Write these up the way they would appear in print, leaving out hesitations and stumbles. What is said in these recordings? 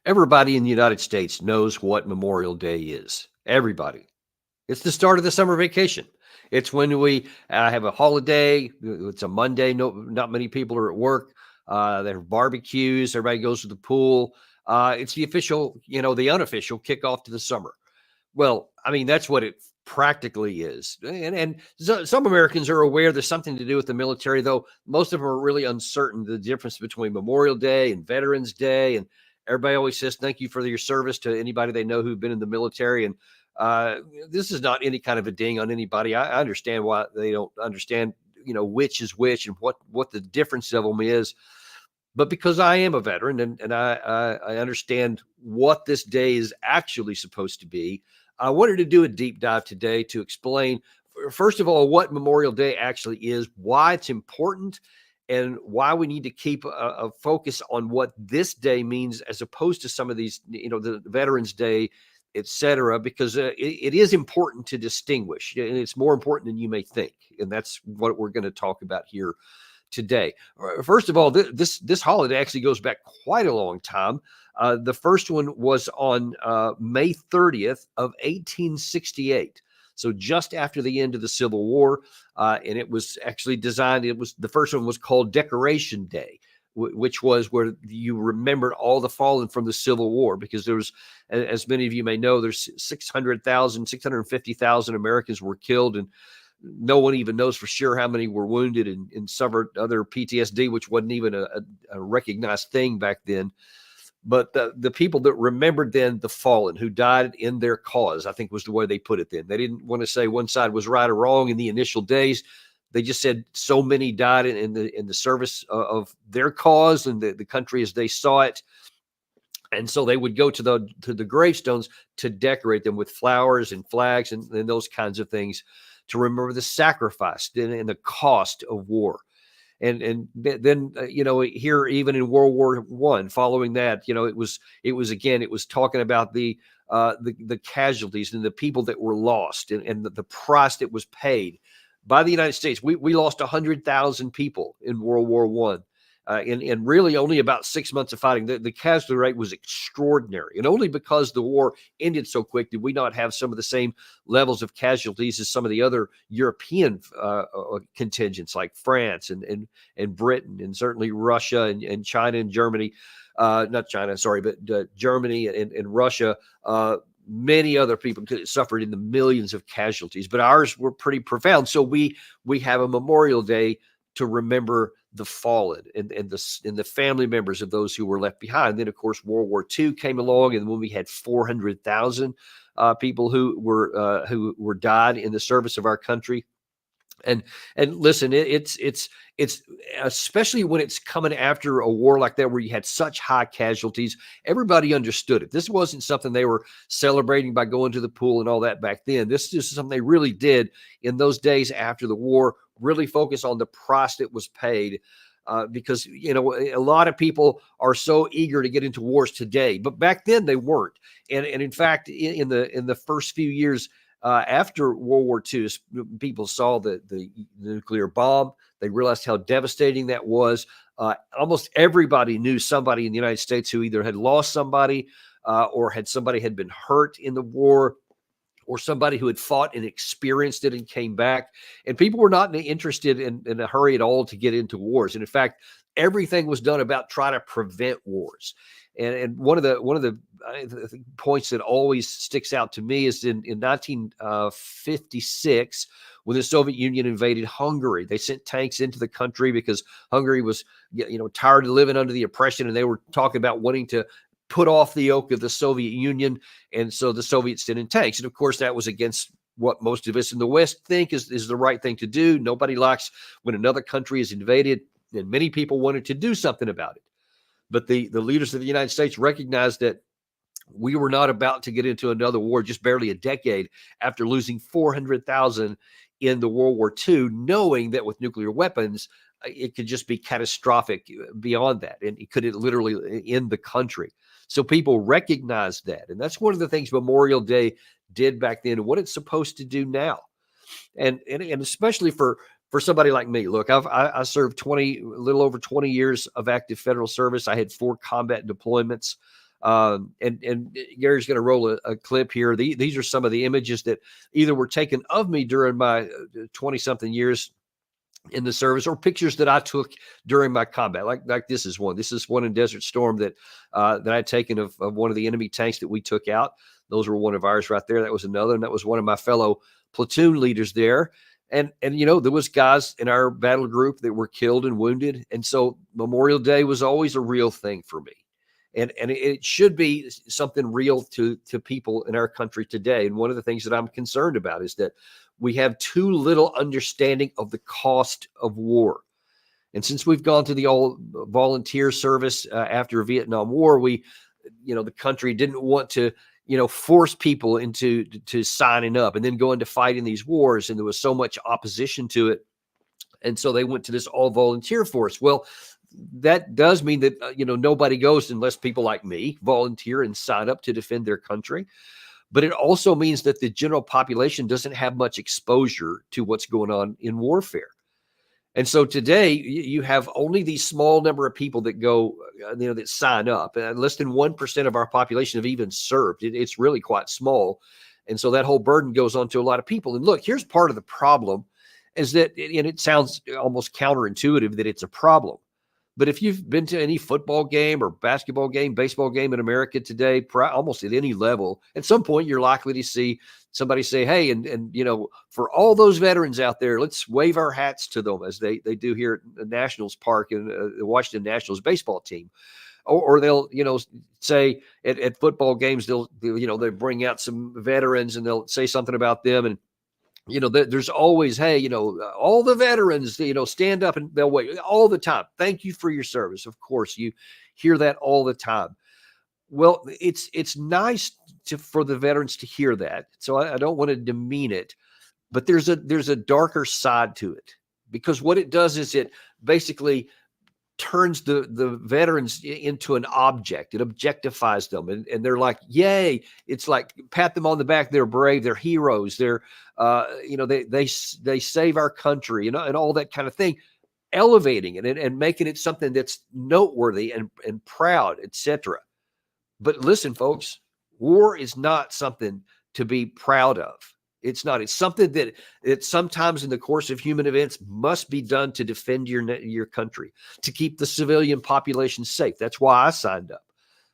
Everybody in the United States knows what Memorial Day is. Everybody. It's the start of the summer vacation. It's when we have a holiday. It's a Monday. No, not many people are at work. They have barbecues. Everybody goes to the pool. It's the official, the unofficial kickoff to the summer. Well, I mean, that's what it practically is. And some Americans are aware there's something to do with the military, though most of them are really uncertain the difference between Memorial Day and Veterans Day. And everybody always says thank you for your service to anybody they know who've been in the military. And this is not any kind of a ding on anybody. I understand why they don't understand, which is which and what the difference of them is. But because I am a veteran and I understand what this day is actually supposed to be, I wanted to do a deep dive today to explain, first of all, what Memorial Day actually is, why it's important, and why we need to keep a focus on what this day means as opposed to some of these, the Veterans Day, et cetera, because it is important to distinguish, and it's more important than you may think. And that's what we're going to talk about here today. First of all, this holiday actually goes back quite a long time. The first one was on May 30th of 1868. So just after the end of the Civil War, and it was actually designed. The first one was called Decoration Day, which was where you remembered all the fallen from the Civil War, because there was, as many of you may know, there's 650,000 Americans were killed, and no one even knows for sure how many were wounded and suffered other PTSD, which wasn't even a recognized thing back then. But the people that remembered then the fallen who died in their cause, I think was the way they put it then. They didn't want to say one side was right or wrong in the initial days. They just said so many died in the service of their cause and the country as they saw it. And so they would go to the gravestones to decorate them with flowers and flags and those kinds of things, to remember the sacrifice and the cost of war. And then, here, even in World War I, following that, it was talking about the casualties and the people that were lost and the price that was paid by the United States. We lost 100,000 people in World War I. And really only about 6 months of fighting. The casualty rate was extraordinary. And only because the war ended so quick did we not have some of the same levels of casualties as some of the other European contingents like France and Britain, and certainly Russia and China and Germany. Not China, sorry, but Germany and Russia. Many other people suffered in the millions of casualties, but ours were pretty profound. So we have a Memorial Day to remember the fallen and the family members of those who were left behind. Then, of course, World War II came along, and when we had 400,000 people who were died in the service of our country. And listen, it's especially when it's coming after a war like that, where you had such high casualties. Everybody understood it. This wasn't something they were celebrating by going to the pool and all that back then. This is something they really did in those days after the war, really focus on the price that was paid. Because, a lot of people are so eager to get into wars today, but back then they weren't. And in fact, in the first few years after World War II, people saw the nuclear bomb. They realized how devastating that was. Almost everybody knew somebody in the United States who either had lost somebody or somebody had been hurt in the war, or somebody who had fought and experienced it and came back. And people were not interested in a hurry at all to get into wars. And in fact, everything was done about trying to prevent wars. And one of the points that always sticks out to me is in 1956, when the Soviet Union invaded Hungary. They sent tanks into the country because Hungary was, tired of living under the oppression, and they were talking about wanting to put off the yoke of the Soviet Union. And so the Soviets sent in tanks. And of course, that was against what most of us in the West think is the right thing to do. Nobody likes when another country is invaded, and many people wanted to do something about it. But the leaders of the United States recognized that we were not about to get into another war just barely a decade after losing 400,000 in the World War II, knowing that with nuclear weapons, it could just be catastrophic beyond that. And it could literally end the country. So people recognized that. And that's one of the things Memorial Day did back then and what it's supposed to do now. And especially for somebody like me. Look, I served a little over 20 years of active federal service. I had 4 combat deployments. And Gary's going to roll a clip here. These are some of the images that either were taken of me during my 20-something years in the service, or pictures that I took during my combat. Like this is one. This is one in Desert Storm that that I'd taken of one of the enemy tanks that we took out. Those were one of ours right there. That was another, and that was one of my fellow platoon leaders there. And there was guys in our battle group that were killed and wounded, and so Memorial Day was always a real thing for me. And it should be something real to people in our country today. And one of the things that I'm concerned about is that we have too little understanding of the cost of war. And since we've gone to the all volunteer service after Vietnam War, the country didn't want to, force people into signing up and then go into fighting these wars. And there was so much opposition to it. And so they went to this all volunteer force. Well, that does mean that, nobody goes unless people like me volunteer and sign up to defend their country. But it also means that the general population doesn't have much exposure to what's going on in warfare. And so today you have only these small number of people that go, that sign up. And less than 1% of our population have even served. It's really quite small. And so that whole burden goes on to a lot of people. And look, here's part of the problem is that, and it sounds almost counterintuitive that it's a problem. But if you've been to any football game or basketball game, baseball game in America today, almost at any level, at some point you're likely to see somebody say, hey, and for all those veterans out there, let's wave our hats to them as they do here at the Nationals Park and the Washington Nationals baseball team. Or they'll, say at football games, they'll bring out some veterans and they'll say something about them. And there's always, hey, all the veterans, stand up and they'll wait all the time. Thank you for your service. Of course, you hear that all the time. Well, it's nice for the veterans to hear that. So I don't want to demean it, but there's a darker side to it, because what it does is it basically turns the veterans into an object. It objectifies them, and they're like, yay. It's like pat them on the back. They're brave. They're heroes. They're, they save our country, and all that kind of thing, elevating it and making it something that's noteworthy and proud, etc. But listen, folks, war is not something to be proud of. It's not. It's something that sometimes in the course of human events must be done to defend your country, to keep the civilian population safe. That's why I signed up.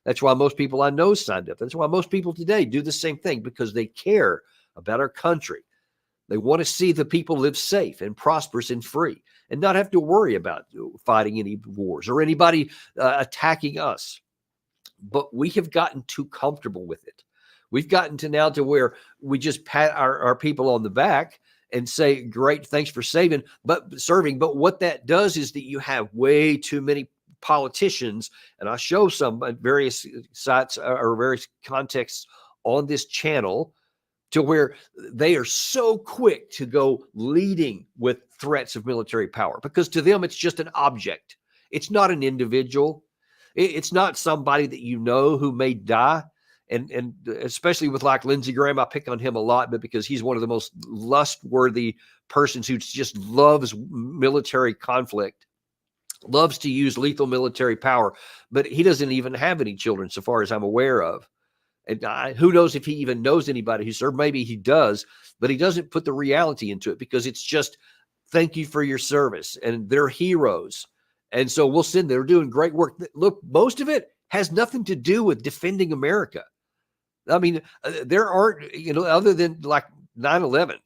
That's why most people I know signed up. That's why most people today do the same thing, because they care about our country. They want to see the people live safe and prosperous and free and not have to worry about fighting any wars or anybody attacking us. But we have gotten too comfortable with it. We've gotten to now to where we just pat our people on the back and say, great, thanks for serving. But what that does is that you have way too many politicians, and I show some at various sites or various contexts on this channel, to where they are so quick to go leading with threats of military power, because to them, it's just an object. It's not an individual. It's not somebody that who may die. And especially with like Lindsey Graham, I pick on him a lot, but because he's one of the most lust-worthy persons who just loves military conflict, loves to use lethal military power, but he doesn't even have any children, so far as I'm aware of. And who knows if he even knows anybody who served? Maybe he does, but he doesn't put the reality into it, because it's just, thank you for your service, and they're heroes. And so we'll send, they're doing great work. Look, most of it has nothing to do with defending America. I mean, there aren't, other than like 9/11,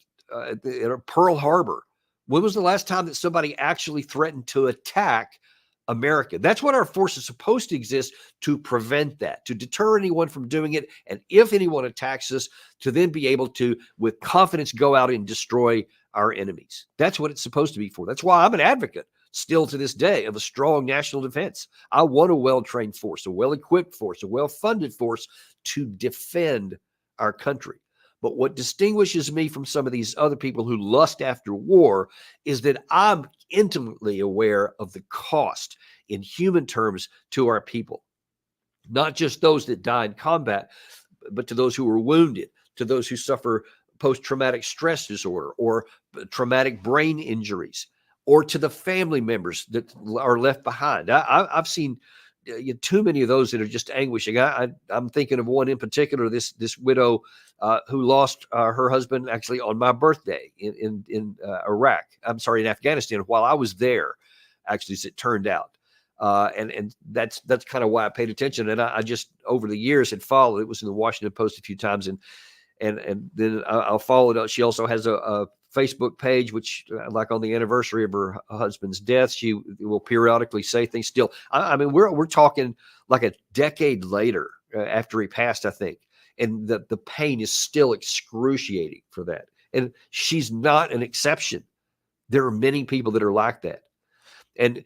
Pearl Harbor. When was the last time that somebody actually threatened to attack America? That's what our force is supposed to exist, to prevent that, to deter anyone from doing it. And if anyone attacks us, to then be able to, with confidence, go out and destroy our enemies. That's what it's supposed to be for. That's why I'm an advocate still to this day of a strong national defense. I want a well-trained force, a well-equipped force, a well-funded force to defend our country. But what distinguishes me from some of these other people who lust after war is that I'm intimately aware of the cost in human terms to our people. Not just those that die in combat, but to those who are wounded, to those who suffer post-traumatic stress disorder or traumatic brain injuries, or to the family members that are left behind. I've seen too many of those that are just anguishing. I'm thinking of one in particular, this widow who lost her husband actually on my birthday in Iraq. I'm sorry, in Afghanistan, while I was there, actually, as it turned out. And that's kind of why I paid attention. And I just over the years had followed. It was in the Washington Post a few times, and then I'll follow it up. She also has a Facebook page, which like on the anniversary of her husband's death, she will periodically say things. Still, I mean, we're talking like a decade later after he passed, I think, and the pain is still excruciating for that. And she's not an exception. There are many people that are like that. And,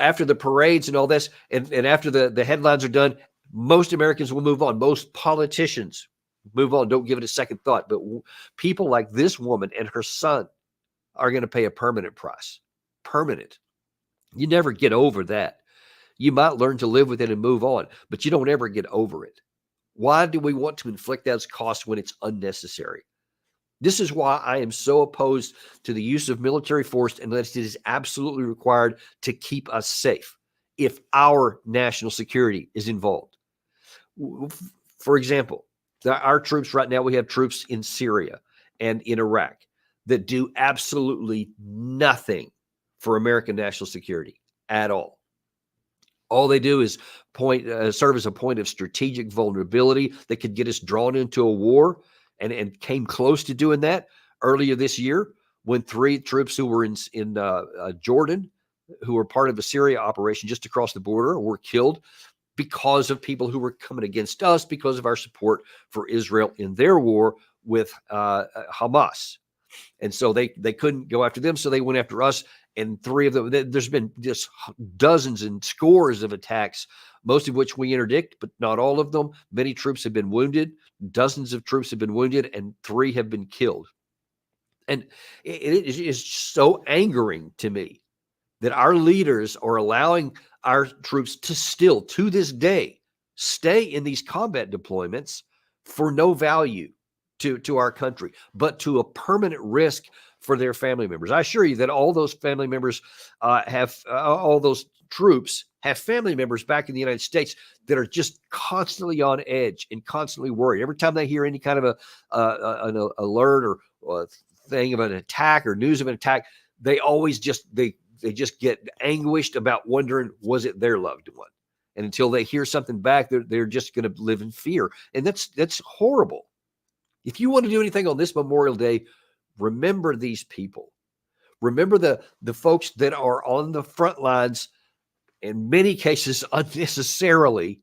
after the parades and all this, and after the headlines are done, most Americans will move on. Most politicians move on. Don't give it a second thought. But people like this woman and her son are going to pay a permanent price. Permanent. You never get over that. You might learn to live with it and move on, but you don't ever get over it. Why do we want to inflict those costs when it's unnecessary? This is why I am so opposed to the use of military force unless it is absolutely required to keep us safe if our national security is involved. For example, our troops right now, we have troops in Syria and in Iraq that do absolutely nothing for American national security at all. All they do is serve as a point of strategic vulnerability that could get us drawn into a war, and came close to doing that earlier this year when 3 troops who were in Jordan, who were part of a Syria operation just across the border, were killed because of people who were coming against us because of our support for Israel in their war with Hamas. And so they couldn't go after them, so they went after us. And 3 of them, there's been just dozens and scores of attacks, most of which we interdict, but not all of them. Many troops have been wounded. Dozens of troops have been wounded, and 3 have been killed. And it is so angering to me that our leaders are allowing our troops to still, to this day, stay in these combat deployments for no value to our country, but to a permanent risk for their family members. I assure you that all those family members all those troops have family members back in the United States that are just constantly on edge and constantly worried. Every time they hear any kind of an alert or thing of an attack or news of an attack, they always they just get anguished about wondering, was it their loved one? And until they hear something back, they're just going to live in fear. And that's horrible. If you want to do anything on this Memorial Day, remember these people. Remember the folks that are on the front lines, in many cases unnecessarily.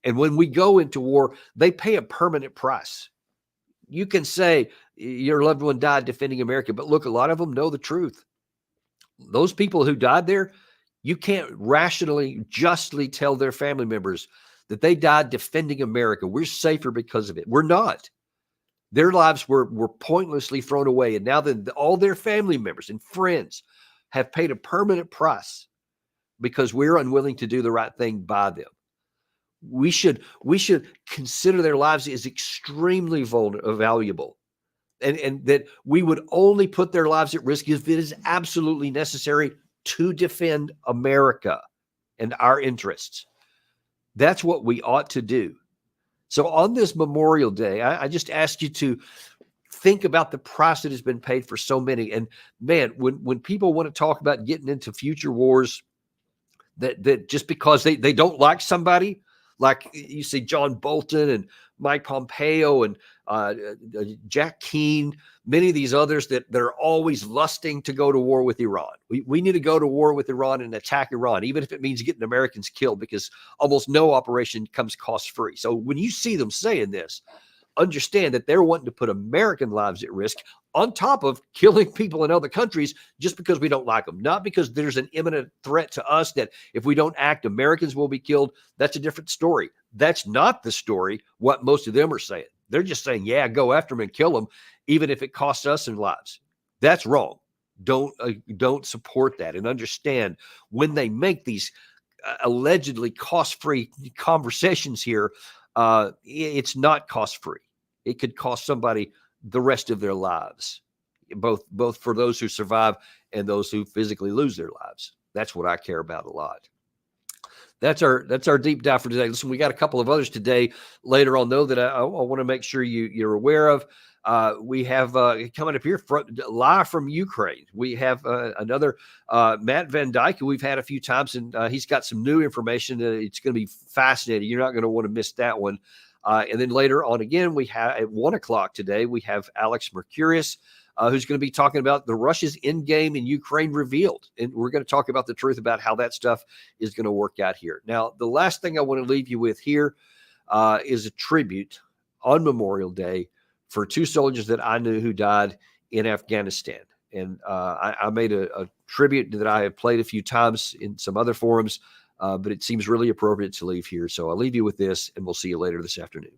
And when we go into war, they pay a permanent price. You can say your loved one died defending America, but look, a lot of them know the truth. Those people who died there, you can't rationally, justly tell their family members that they died defending America. We're safer because of it. We're not. Their lives were pointlessly thrown away. And now that all their family members and friends have paid a permanent price because we're unwilling to do the right thing by them. We should consider their lives as extremely valuable. And that we would only put their lives at risk if it is absolutely necessary to defend America and our interests. That's what we ought to do. So on this Memorial Day, I just ask you to think about the price that has been paid for so many. And man, when people want to talk about getting into future wars, that just because they don't like somebody, like you see John Bolton and Mike Pompeo and Jack Keane, many of these others that are always lusting to go to war with Iran. We need to go to war with Iran and attack Iran, even if it means getting Americans killed, because almost no operation comes cost-free. So when you see them saying this, understand that they're wanting to put American lives at risk on top of killing people in other countries just because we don't like them, not because there's an imminent threat to us that if we don't act, Americans will be killed. That's a different story. That's not the story, what most of them are saying. They're just saying, yeah, go after them and kill them, even if it costs us in lives. That's wrong. Don't support that, and understand when they make these allegedly cost-free conversations here, it's not cost-free. It could cost somebody the rest of their lives, both for those who survive and those who physically lose their lives. That's what I care about a lot. That's our deep dive for today. Listen, we got a couple of others today later on, though, that I want to make sure you're aware of. We have coming up here live from Ukraine. We have another Matt Van Dyke, who we've had a few times, and he's got some new information. It's going to be fascinating. You're not going to want to miss that one. And then later on again, we have at 1:00 today, we have Alex Mercurius, who's going to be talking about the Russia's end game in Ukraine revealed. And we're going to talk about the truth about how that stuff is going to work out here. Now, the last thing I want to leave you with here is a tribute on Memorial Day for two soldiers that I knew who died in Afghanistan. And I made a tribute that I have played a few times in some other forums, but it seems really appropriate to leave here. So I'll leave you with this, and we'll see you later this afternoon.